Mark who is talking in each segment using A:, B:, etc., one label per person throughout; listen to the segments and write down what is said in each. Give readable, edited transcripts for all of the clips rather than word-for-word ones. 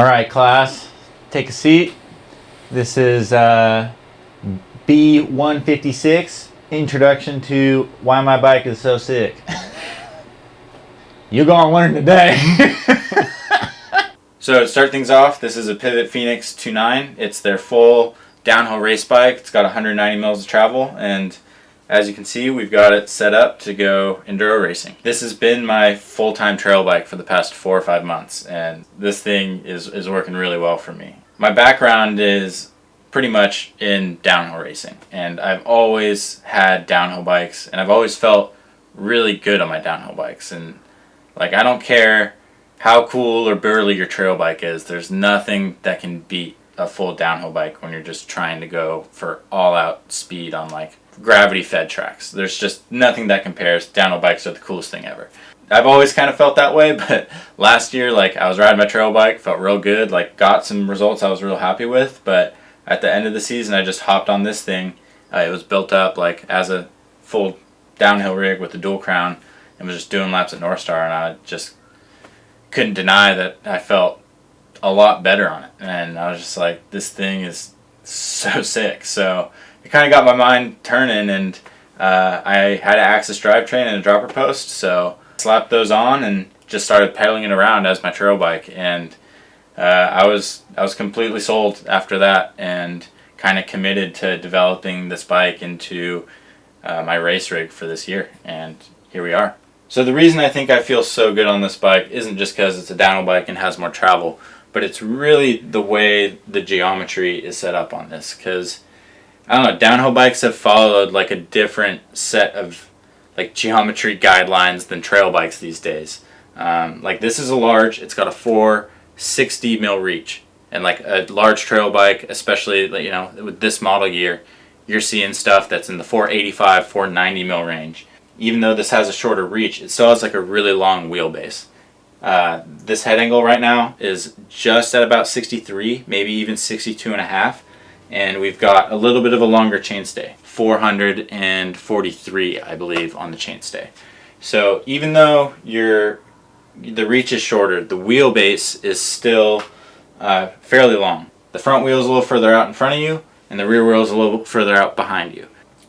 A: All right, class, take a seat. This is B156, Introduction to Why My Bike is So Sick. You're gonna learn today.
B: So to start things off, this is a Pivot Phoenix 2.9. It's their full downhill race bike. It's got 190 mils of travel, and as you can see, we've got it set up to go enduro racing. This has been my full-time trail bike for the past 4 or 5 months, and this thing is working really well for me. My background is pretty much in downhill racing, and I've always had downhill bikes, and I've always felt really good on my downhill bikes. And like, I don't care how cool or burly your trail bike is, there's nothing that can beat a full downhill bike when you're just trying to go for all-out speed on like gravity-fed tracks. There's just nothing that compares. Downhill bikes are the coolest thing ever. I've always kind of felt that way, but last year, like, I was riding my trail bike, felt real good, like, got some results I was real happy with, but at the end of the season, I just hopped on this thing. It was built up, like, as a full downhill rig with a dual crown, and was just doing laps at North Star, and I just couldn't deny that I felt a lot better on it, and I was just like, this thing is so sick. So it kind of got my mind turning, and I had an AXS drivetrain and a dropper post, so I slapped those on and just started pedaling it around as my trail bike, and I was completely sold after that, and kind of committed to developing this bike into my race rig for this year, and here we are. So the reason I think I feel so good on this bike isn't just because it's a downhill bike and has more travel, but it's really the way the geometry is set up on this, because I don't know, downhill bikes have followed like a different set of like geometry guidelines than trail bikes these days. Like, this is a large, it's got a 460 mil reach, and like a large trail bike, especially, you know, with this model year, you're seeing stuff that's in the 485, 490 mil range. Even though this has a shorter reach, it still has like a really long wheelbase. This head angle right now is just at about 63, maybe even 62 and a half, and we've got a little bit of a longer chainstay, 443, I believe, on the chainstay. So even though the reach is shorter, the wheelbase is still fairly long. The front wheel is a little further out in front of you, and the rear wheel is a little further out behind you.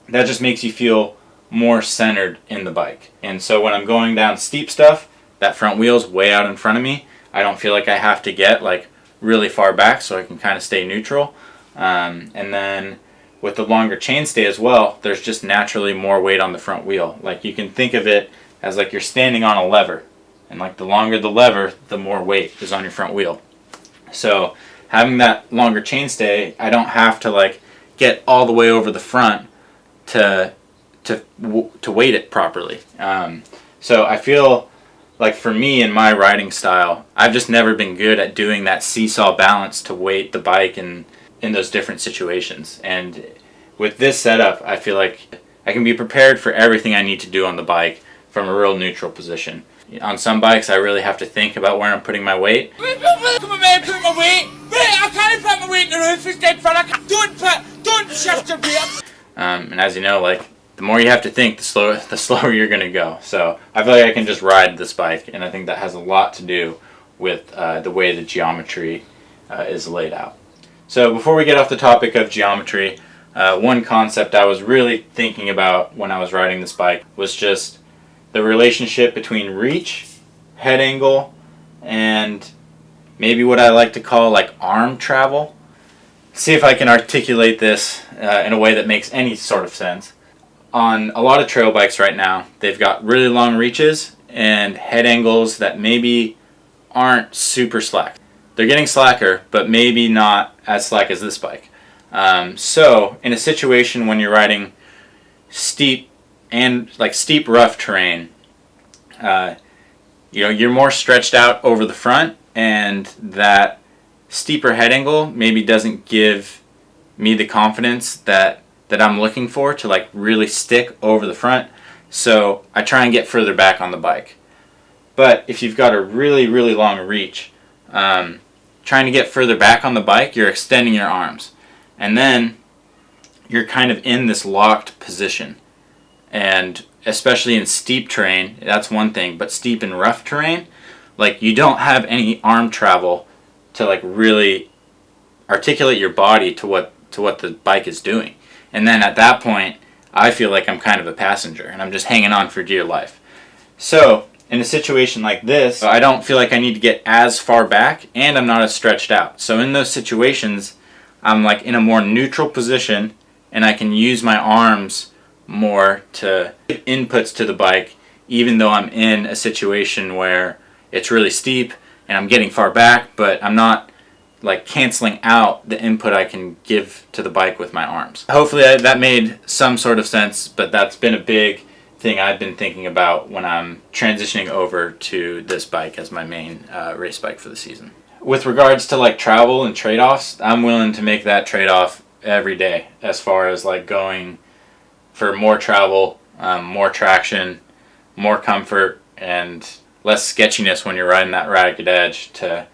B: That just makes you feel more centered in the bike. And so when I'm going down steep stuff, that front wheel's way out in front of me. I don't feel like I have to get like really far back, so I can kind of stay neutral. And then with the longer chainstay as well, there's just naturally more weight on the front wheel. Like, you can think of it as like you're standing on a lever, and like the longer the lever, the more weight is on your front wheel. So having that longer chainstay, I don't have to like get all the way over the front to weight it properly. So I feel like, for me and my riding style, I've just never been good at doing that seesaw balance to weight the bike in those different situations. And with this setup, I feel like I can be prepared for everything I need to do on the bike from a real neutral position. On some bikes, I really have to think about where I'm putting my weight. And as you know, like, the more you have to think, the slower you're going to go. So I feel like I can just ride this bike, and I think that has a lot to do with the way the geometry is laid out. So before we get off the topic of geometry, one concept I was really thinking about when I was riding this bike was just the relationship between reach, head angle, and maybe what I like to call like arm travel. See if I can articulate this in a way that makes any sort of sense. On a lot of trail bikes right now, they've got really long reaches and head angles that maybe aren't super slack. They're getting slacker, but maybe not as slack as this bike. So in a situation when you're riding steep rough terrain, you're more stretched out over the front, and that steeper head angle maybe doesn't give me the confidence that I'm looking for to like really stick over the front. So I try and get further back on the bike. But if you've got a really, really long reach, trying to get further back on the bike, you're extending your arms. And then you're kind of in this locked position. And especially in steep terrain, that's one thing, but steep and rough terrain, like, you don't have any arm travel to like really articulate your body to what the bike is doing. And then at that point, I feel like I'm kind of a passenger and I'm just hanging on for dear life. So in a situation like this, I don't feel like I need to get as far back, and I'm not as stretched out. So in those situations, I'm like in a more neutral position, and I can use my arms more to give inputs to the bike, even though I'm in a situation where it's really steep and I'm getting far back, but I'm not like canceling out the input I can give to the bike with my arms. Hopefully that made some sort of sense, but that's been a big thing I've been thinking about when I'm transitioning over to this bike as my main race bike for the season. With regards to like travel and trade-offs, I'm willing to make that trade-off every day, as far as like going for more travel, more traction, more comfort, and less sketchiness when you're riding that ragged edge, to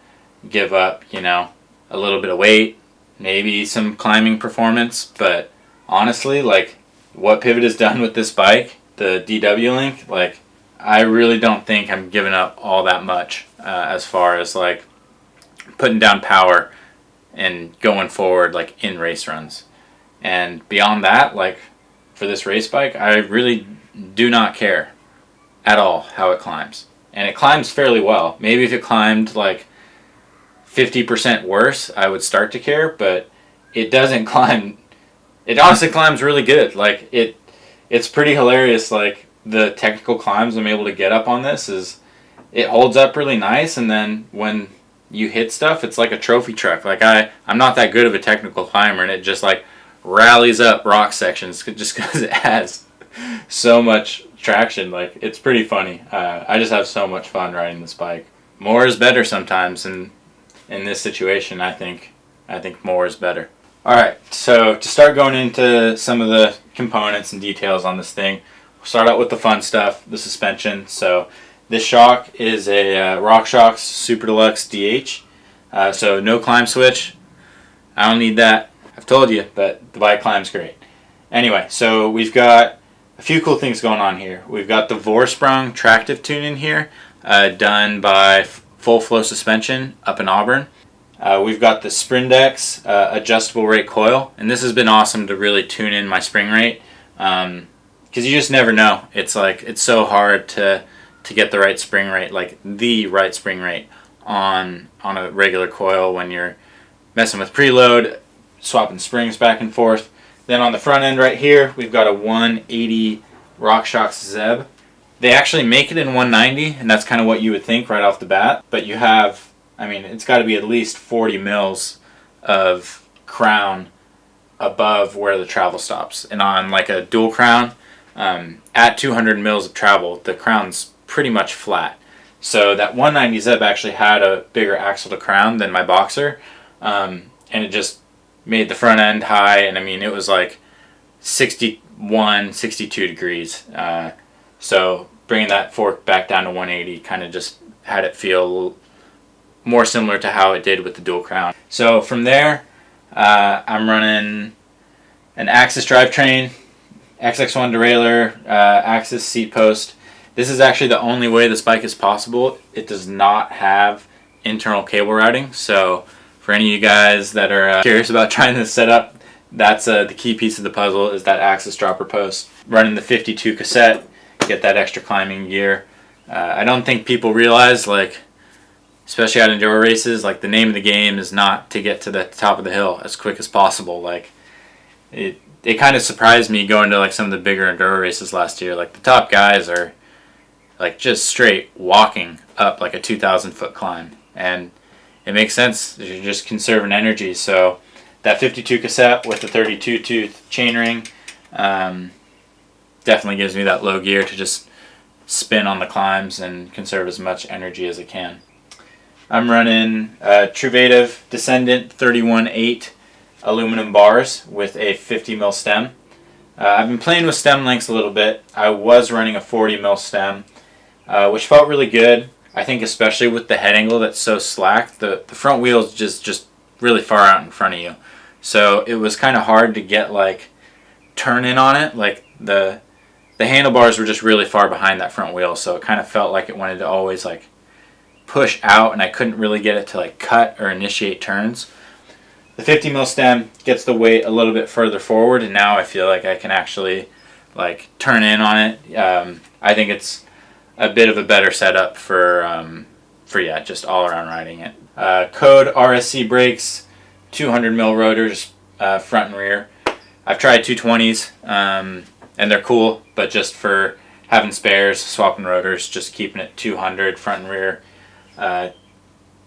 B: give up, you know, a little bit of weight, maybe some climbing performance. But honestly, like what Pivot has done with this bike, the DW Link, like I really don't think I'm giving up all that much as far as like putting down power and going forward like in race runs. And beyond that, like for this race bike, I really do not care at all how it climbs. And it climbs fairly well. Maybe if it climbed like 50% worse, I would start to care, but it doesn't climb. It honestly climbs really good. Like it's pretty hilarious. Like the technical climbs I'm able to get up on this is, it holds up really nice, and then when you hit stuff, it's like a trophy truck. Like I'm not that good of a technical climber, and it just like rallies up rock sections just because it has so much traction. Like it's pretty funny. I just have so much fun riding this bike. More is better sometimes, and in this situation, I think more is better. Alright, so to start going into some of the components and details on this thing, we'll start out with the fun stuff, the suspension. So this shock is a RockShox Super Deluxe DH, so no climb switch. I don't need that. I've told you, but the bike climbs great. Anyway, so we've got a few cool things going on here. We've got the Vorsprung tractive tune in here, done by Full Flow Suspension up in Auburn. We've got the Sprindex adjustable rate coil, and this has been awesome to really tune in my spring rate, because you just never know. It's like it's so hard to get the right spring rate, like the right spring rate on a regular coil when you're messing with preload, swapping springs back and forth. Then on the front end right here, we've got a 180 RockShox Zeb. They actually make it in 190, and that's kind of what you would think right off the bat, but you have, I mean, it's got to be at least 40 mils of crown above where the travel stops. And on like a dual crown, at 200 mils of travel, the crown's pretty much flat. So that 190 Zeb actually had a bigger axle to crown than my Boxer, and it just made the front end high, and I mean, it was like 61, 62 degrees. So bringing that fork back down to 180 kind of just had it feel more similar to how it did with the dual crown. So from there, I'm running an AXS drivetrain, XX1 derailleur, AXS seat post. This is actually the only way this bike is possible. It does not have internal cable routing. So for any of you guys that are curious about trying this setup, that's the key piece of the puzzle, is that AXS dropper post. Running the 52 cassette, get that extra climbing gear. I don't think people realize, like, especially at enduro races, like the name of the game is not to get to the top of the hill as quick as possible. Like it kind of surprised me going to like some of the bigger enduro races last year. Like the top guys are like just straight walking up like a 2,000 foot climb, and it makes sense. You're just conserving energy. So that 52 cassette with the 32 tooth chainring definitely gives me that low gear to just spin on the climbs and conserve as much energy as I can. I'm running Truvative Descendant 31/8 aluminum bars with a 50 mil stem. I've been playing with stem lengths a little bit. I was running a 40 mil stem, which felt really good. I think especially with the head angle that's so slack, the front wheel is just really far out in front of you. So it was kind of hard to get like turn in on it. Like the handlebars were just really far behind that front wheel, so it kind of felt like it wanted to always like push out and I couldn't really get it to like cut or initiate turns. The 50 mil stem gets the weight a little bit further forward, and now I feel like I can actually like turn in on it. I think it's a bit of a better setup for yeah, just all around riding it. Code RSC brakes, 200 mil rotors, front and rear. I've tried 220s, and they're cool, but just for having spares, swapping rotors, just keeping it 200 front and rear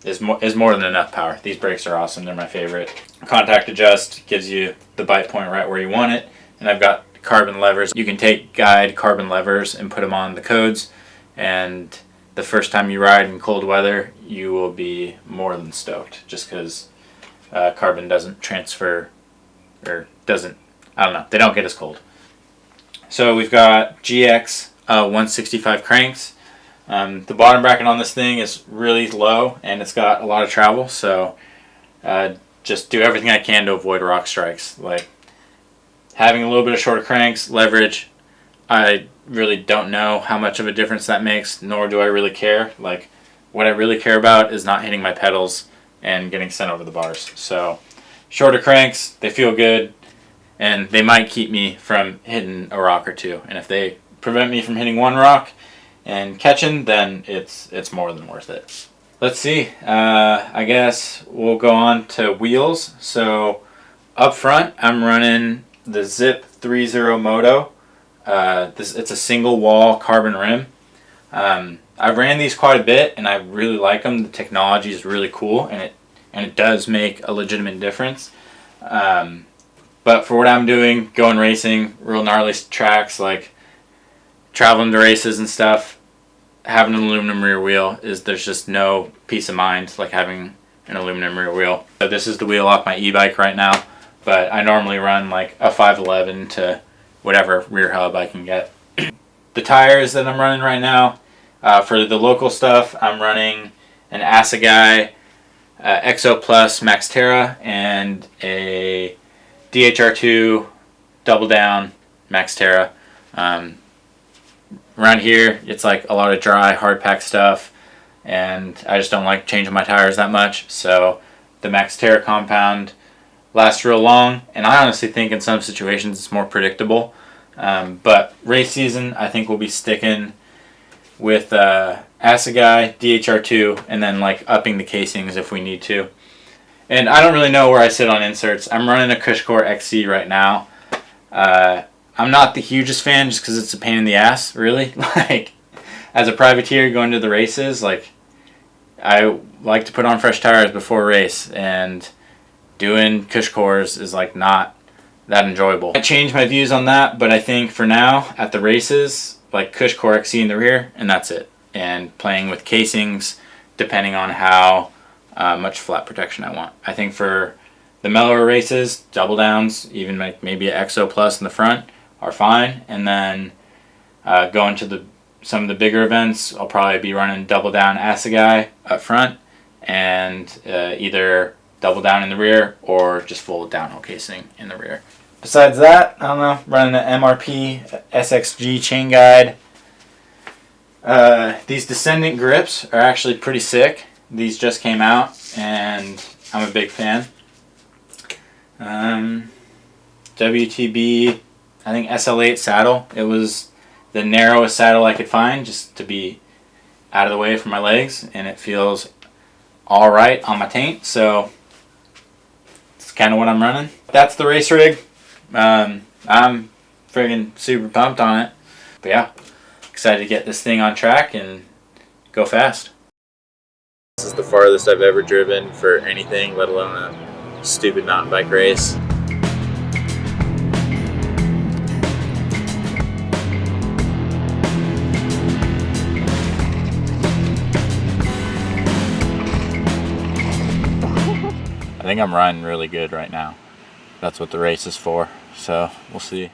B: is more than enough power. These brakes are awesome. They're my favorite. Contact adjust gives you the bite point right where you want it, and I've got carbon levers. You can take guide carbon levers and put them on the codes, and the first time you ride in cold weather, you will be more than stoked, just because carbon doesn't transfer, or doesn't, I don't know, they don't get as cold. So we've got GX 165 cranks. The bottom bracket on this thing is really low, and it's got a lot of travel, so just do everything I can to avoid rock strikes. Like having a little bit of shorter cranks, leverage, I really don't know how much of a difference that makes, nor do I really care. Like what I really care about is not hitting my pedals and getting sent over the bars. So shorter cranks, they feel good, and they might keep me from hitting a rock or two. And if they prevent me from hitting one rock and catching, then it's more than worth it. Let's see. I guess we'll go on to wheels. So up front, I'm running the Zip 30 Moto. It's a single wall carbon rim. I've ran these quite a bit, and I really like them. The technology is really cool, and it does make a legitimate difference. But for what I'm doing, going racing, real gnarly tracks, like traveling to races and stuff, having an aluminum rear wheel there's just no peace of mind like having an aluminum rear wheel. So this is the wheel off my e-bike right now, but I normally run like a 511 to whatever rear hub I can get. The tires that I'm running right now, for the local stuff, I'm running an Assegai XO Plus Max Terra and a DHR2 Double Down Max Terra. Around here, it's like a lot of dry, hard pack stuff, and I just don't like changing my tires that much. So the Max Terra compound lasts real long, and I honestly think in some situations it's more predictable. But race season, I think we'll be sticking with Assegai, DHR2, and then like upping the casings if we need to. And I don't really know where I sit on inserts. I'm running a Cushcore XC right now. I'm not the hugest fan just because it's a pain in the ass, really. Like, as a privateer going to the races, like, I like to put on fresh tires before a race, and doing Cushcores is like not that enjoyable. I changed my views on that, but I think for now, at the races, like Cushcore XC in the rear, and that's it. And playing with casings, depending on how much flat protection I want. I think for the mellower races, double downs, even like maybe an XO Plus in the front are fine. And then going to some of the bigger events, I'll probably be running double down Assegai up front, and either double down in the rear or just full downhill casing in the rear. Besides that, I don't know, running an MRP SXG chain guide. These descendant grips are actually pretty sick. These just came out, and I'm a big fan. WTB, I think SL8 saddle. It was the narrowest saddle I could find just to be out of the way for my legs, and it feels all right on my taint, so it's kind of what I'm running. That's the race rig. I'm friggin' super pumped on it. But yeah, excited to get this thing on track and go fast. This is the farthest I've ever driven for anything, let alone a stupid mountain bike race. I think I'm riding really good right now. That's what the race is for, so we'll see.